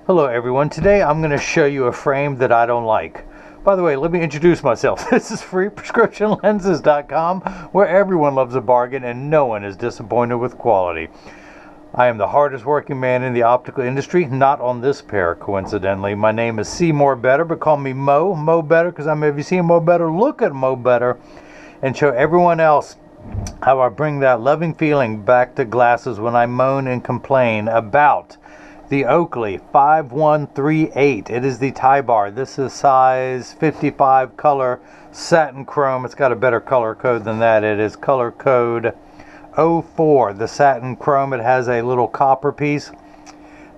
Hello everyone, today I'm going to show you a frame that I don't like. By the way, let me introduce myself. This is freeprescriptionlenses.com, where everyone loves a bargain and no one is disappointed with quality. I am the hardest working man in the optical industry, not on this pair coincidentally. My name is C More Better, but call me Mo Better, because if you see Mo Better, look at Mo Better and show everyone else how I bring that loving feeling back to glasses when I moan and complain about the Oakley 5138. It is the TieBar. This is size 55 color satin chrome. It's got a better color code than that. It is color code 04. The satin chrome, it has a little copper piece.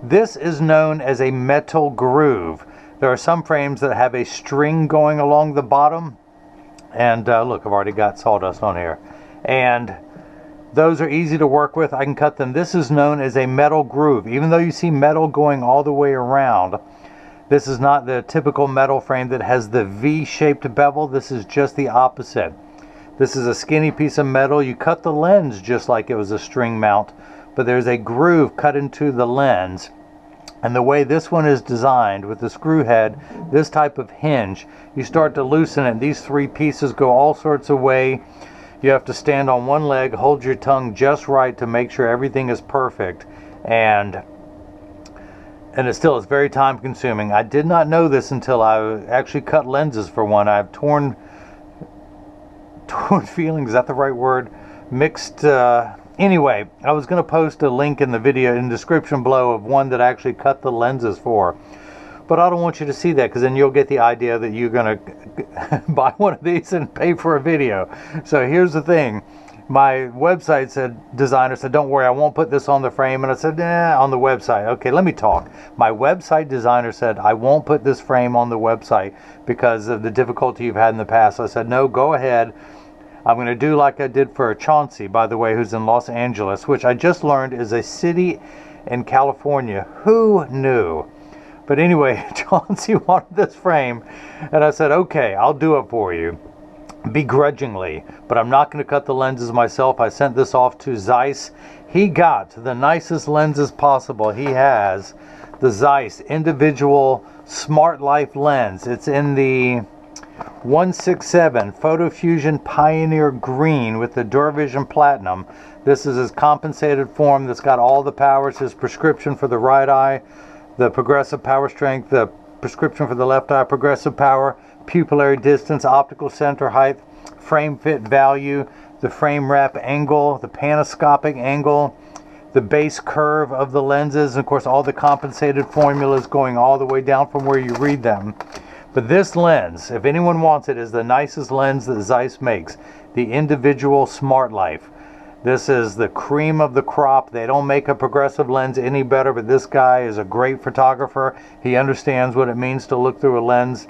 This is known as a metal groove. There are some frames that have a string going along the bottom. And look, I've already got sawdust on here. And those are easy to work with. I can cut them. This is known as a metal groove. Even though you see metal going all the way around, this is not the typical metal frame that has the V-shaped bevel. This is just the opposite. This is a skinny piece of metal. You cut the lens just like it was a string mount, but there's a groove cut into the lens. And the way this one is designed with the screw head, this type of hinge, you start to loosen it. These three pieces go all sorts of way. You have to stand on one leg, hold your tongue just right to make sure everything is perfect, and it still is very time consuming. I did not know this until I actually cut lenses for one. I have torn feelings, is that the right word? Mixed, anyway, I was going to post a link in the video in the description below of one that I actually cut the lenses for. But I don't want you to see that, because then you'll get the idea that you're going to buy one of these and pay for a video. So here's the thing. My website designer said, don't worry, I won't put this on the frame. And I said, on the website. Okay, let me talk. My website designer said, I won't put this frame on the website because of the difficulty you've had in the past. So I said, no, go ahead. I'm going to do like I did for Chauncey, by the way, who's in Los Angeles, which I just learned is a city in California. Who knew? But anyway, Chauncey wanted this frame, and I said, okay, I'll do it for you, begrudgingly. But I'm not going to cut the lenses myself. I sent this off to Zeiss. He got the nicest lenses possible. He has the Zeiss Individual Smartlife lens. It's in the 167 Photofusion Pioneer green with the Duravision Platinum. This is his compensated form that's got all the powers, his prescription for the right eye, the progressive power strength, the prescription for the left eye, progressive power, pupillary distance, optical center height, frame fit value, the frame wrap angle, the panoscopic angle, the base curve of the lenses, and of course all the compensated formulas going all the way down from where you read them. But this lens, if anyone wants it, is the nicest lens that Zeiss makes, the Individual Smartlife. This is the cream of the crop. They don't make a progressive lens any better, but this guy is a great photographer. He understands what it means to look through a lens.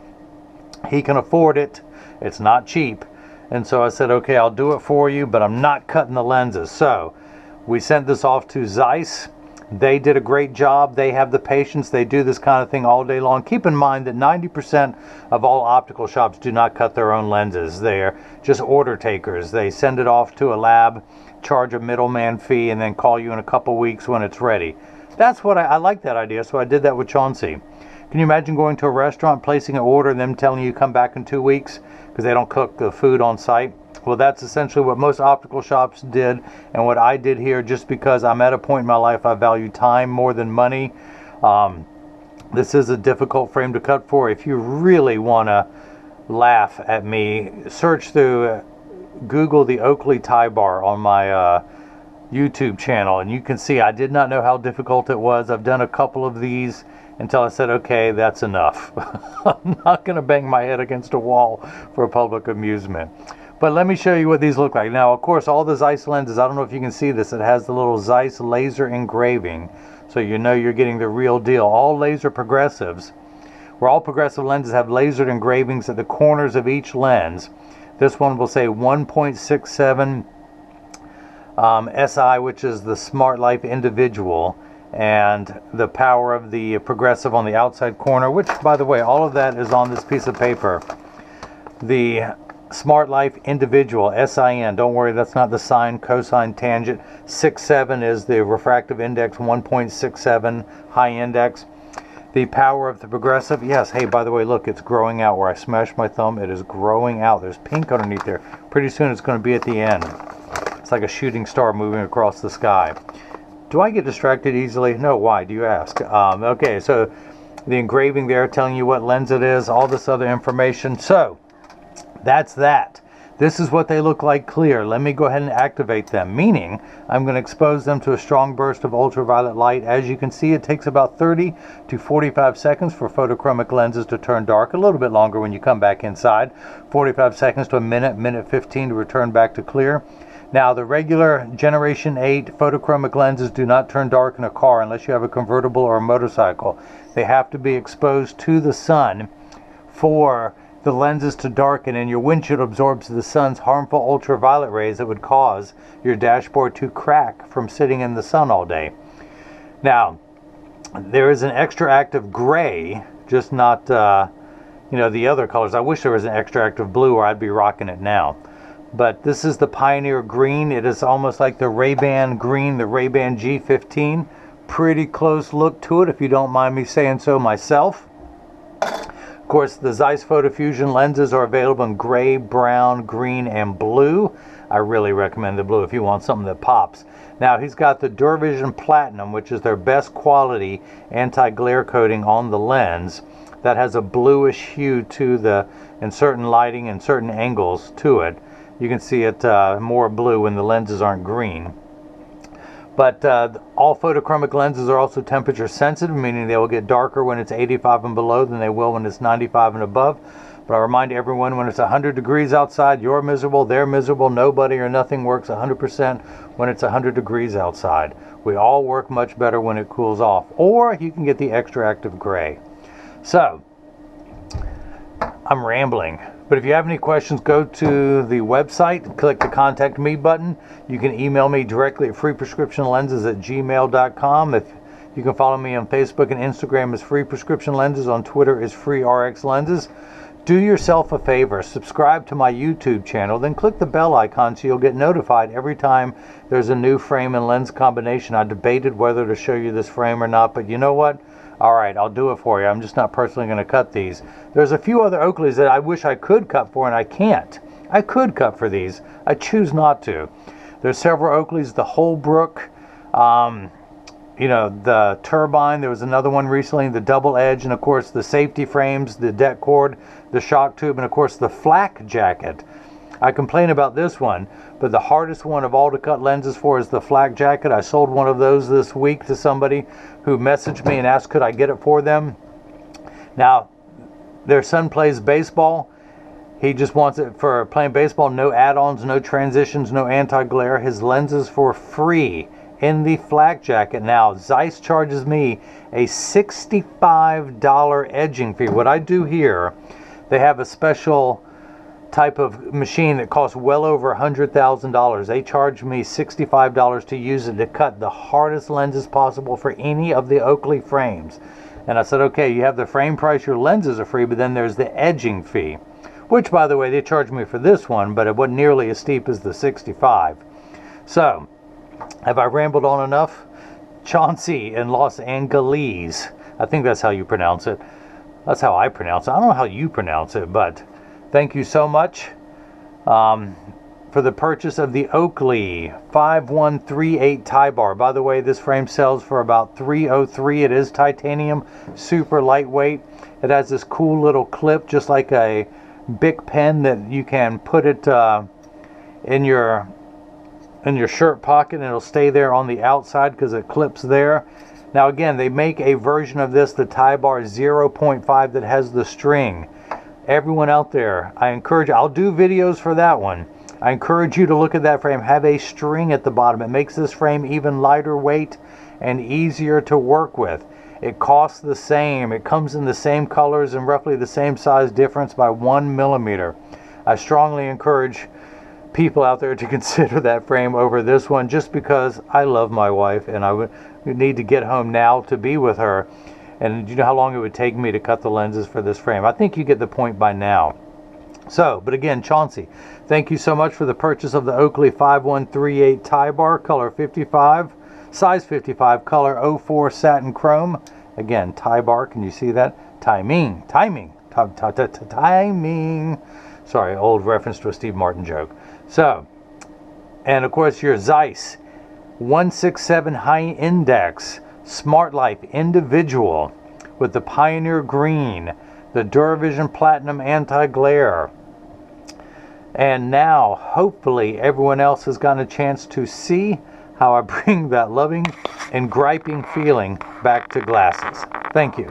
He can afford it. It's not cheap. And so I said, okay, I'll do it for you, but I'm not cutting the lenses. So we sent this off to Zeiss. They did a great job. They have the patience. They do this kind of thing all day long. Keep in mind that 90% of all optical shops do not cut their own lenses. They're just order takers. They send it off to a lab, charge a middleman fee, and then call you in a couple weeks when it's ready. That's what I like that idea, so I did that with Chauncey. Can you imagine going to a restaurant, placing an order, and them telling you come back in 2 weeks because they don't cook the food on site? Well, that's essentially what most optical shops did, and what I did here, just because I'm at a point in my life I value time more than money. This is a difficult frame to cut for. If you really want to laugh at me, search through Google the Oakley TieBar on my YouTube channel, and you can see I did not know how difficult it was. I've done a couple of these until I said, okay, that's enough. I'm not going to bang my head against a wall for public amusement. But let me show you what these look like. Now, of course, all the Zeiss lenses, I don't know if you can see this, it has the little Zeiss laser engraving, so you know you're getting the real deal. All laser progressives, where all progressive lenses have lasered engravings at the corners of each lens. This one will say 1.67 SI, which is the Smartlife Individual, and the power of the progressive on the outside corner, which, by the way, all of that is on this piece of paper. The Smartlife Individual, SIN. Don't worry, that's not the sine, cosine, tangent. 6.7 is the refractive index, 1.67 high index. The power of the progressive. Yes, hey, by the way, look, it's growing out. Where I smashed my thumb, it is growing out. There's pink underneath there. Pretty soon it's going to be at the end. It's like a shooting star moving across the sky. Do I get distracted easily? No, why, do you ask? Okay, so the engraving there telling you what lens it is, all this other information. So, that's that. This is what they look like clear. Let me go ahead and activate them, meaning I'm going to expose them to a strong burst of ultraviolet light. As you can see, it takes about 30 to 45 seconds for photochromic lenses to turn dark, a little bit longer when you come back inside. 45 seconds to a minute 15 to return back to clear. Now, the regular Generation 8 photochromic lenses do not turn dark in a car unless you have a convertible or a motorcycle. They have to be exposed to the sun for the lenses to darken, and your windshield absorbs the sun's harmful ultraviolet rays that would cause your dashboard to crack from sitting in the sun all day. Now, there is an extra active gray, just not, the other colors. I wish there was an extra active blue, or I'd be rocking it now. But this is the Pioneer green. It is almost like the Ray-Ban green, the Ray-Ban G15. Pretty close look to it, if you don't mind me saying so myself. Of course, the Zeiss Photofusion lenses are available in gray, brown, green, and blue. I really recommend the blue if you want something that pops. Now, he's got the Duravision Platinum, which is their best quality anti-glare coating on the lens. That has a bluish hue to the, in certain lighting and certain angles to it. You can see it more blue when the lenses aren't green. But all photochromic lenses are also temperature sensitive, meaning they will get darker when it's 85 and below than they will when it's 95 and above. But I remind everyone, when it's 100 degrees outside, you're miserable, they're miserable. Nobody or nothing works 100% when it's 100 degrees outside. We all work much better when it cools off. Or you can get the extra active gray. So, I'm rambling. But if you have any questions, go to the website, click the Contact Me button. You can email me directly at freeprescriptionlenses@gmail.com. If you can follow me on Facebook and Instagram as Free Prescription Lenses, on Twitter is Free RX Lenses. Do yourself a favor, subscribe to my YouTube channel, then click the bell icon so you'll get notified every time there's a new frame and lens combination. I debated whether to show you this frame or not, but you know what? Alright, I'll do it for you. I'm just not personally going to cut these. There's a few other Oakleys that I wish I could cut for, and I can't. I could cut for these. I choose not to. There's several Oakleys, the Holbrook, the Turbine. There was another one recently, the Double Edge, and of course the safety frames, the deck cord, the shock tube, and of course the flak jacket. I complain about this one, but the hardest one of all to cut lenses for is the flak jacket. I sold one of those this week to somebody who messaged me and asked could I get it for them. Now, their son plays baseball. He just wants it for playing baseball, no add-ons, no transitions, no anti-glare. His lenses for free in the flak jacket. Now, Zeiss charges me a $65 edging fee. What I do here, they have a special type of machine that costs well over $100,000. They charge me $65 to use it to cut the hardest lenses possible for any of the Oakley frames. And I said, okay, you have the frame price, your lenses are free, but then there's the edging fee, which, by the way, they charged me for this one, but it wasn't nearly as steep as the 65. So, have I rambled on enough? Chauncey in Los Angeles, I think that's how you pronounce it. That's how I pronounce it. I don't know how you pronounce it, but thank you so much for the purchase of the Oakley 5138 TieBar. By the way, this frame sells for about $303. It is titanium, super lightweight. It has this cool little clip, just like a Bic pen, that you can put it in your shirt pocket, and it'll stay there on the outside because it clips there. Now again, they make a version of this, the TieBar 0.5, that has the string. Everyone out there, I encourage you, I'll do videos for that one. I encourage you to look at that frame, have a string at the bottom. It makes this frame even lighter weight and easier to work with. It costs the same. It comes in the same colors and roughly the same size difference by 1 millimeter. I strongly encourage people out there to consider that frame over this one, just because I love my wife and I would need to get home now to be with her. And you know how long it would take me to cut the lenses for this frame. I think you get the point by now. So, but again, Chauncey, thank you so much for the purchase of the Oakley 5138 TieBar, color 55, size 55, color 04 satin chrome. Again, TieBar, can you see that? Timing. Sorry, old reference to a Steve Martin joke. So, and of course your Zeiss 167 Hi Index Smartlife Individual with the Pioneer Green, the Duravision Platinum Anti-Glare. And now, hopefully, everyone else has gotten a chance to see how I bring that loving and griping feeling back to glasses. Thank you.